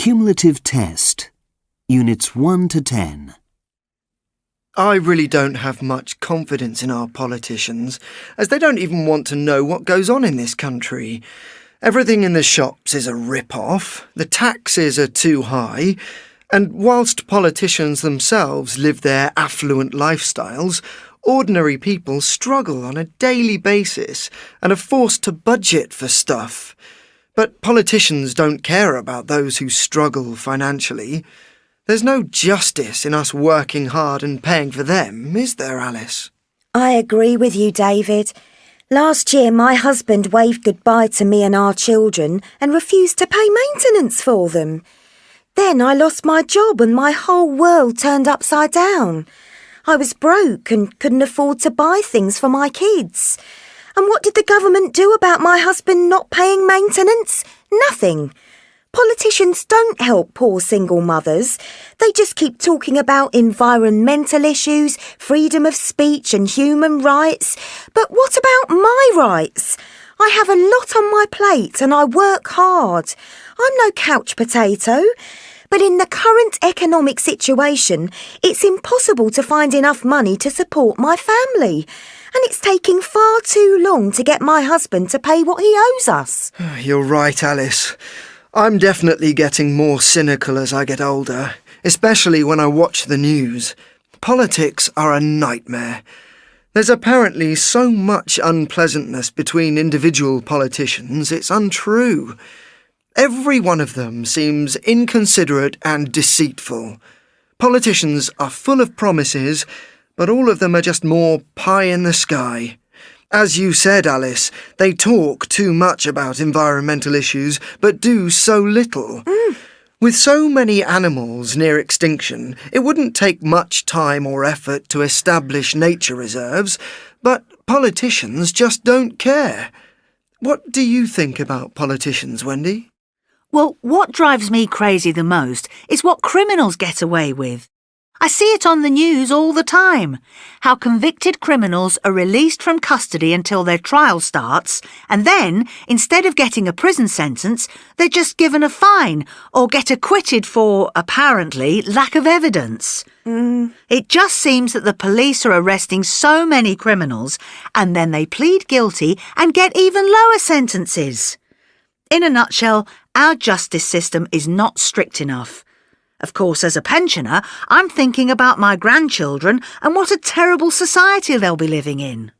Cumulative Test, Units 1 to 10. I really don't have much confidence in our politicians, as they don't even want to know what goes on in this country. Everything in the shops is a rip-off, the taxes are too high, and whilst politicians themselves live their affluent lifestyles, ordinary people struggle on a daily basis and are forced to budget for stuff. But politicians don't care about those who struggle financially. There's no justice in us working hard and paying for them, is there, Alice? I agree with you, David. Last year, my husband waved goodbye to me and our children and refused to pay maintenance for them. Then I lost my job and my whole world turned upside down. I was broke and couldn't afford to buy things for my kids. And what did the government do about my husband not paying maintenance? Nothing. Politicians don't help poor single mothers. They just keep talking about environmental issues, freedom of speech and human rights. But what about my rights? I have a lot on my plate and I work hard. I'm no couch potato. But in the current economic situation, it's impossible to find enough money to support my family. And it's taking far too long to get my husband to pay what he owes us. You're right, Alice. I'm definitely getting more cynical as I get older, especially when I watch the news. Politics are a nightmare. There's apparently so much unpleasantness between individual politicians, it's untrue. Every one of them seems inconsiderate and deceitful. Politicians are full of promises, but all of them are just more pie in the sky. As you said, Alice, they talk too much about environmental issues, but do so little. With so many animals near extinction, it wouldn't take much time or effort to establish nature reserves, but politicians just don't care. What do you think about politicians, Wendy? Well, what drives me crazy the most is what criminals get away with. I see it on the news all the time, how convicted criminals are released from custody until their trial starts, and then, instead of getting a prison sentence, they're just given a fine or get acquitted for, apparently, lack of evidence. It just seems that the police are arresting so many criminals, and then they plead guilty and get even lower sentences. In a nutshell, our justice system is not strict enough. Of course, as a pensioner, I'm thinking about my grandchildren and what a terrible society they'll be living in.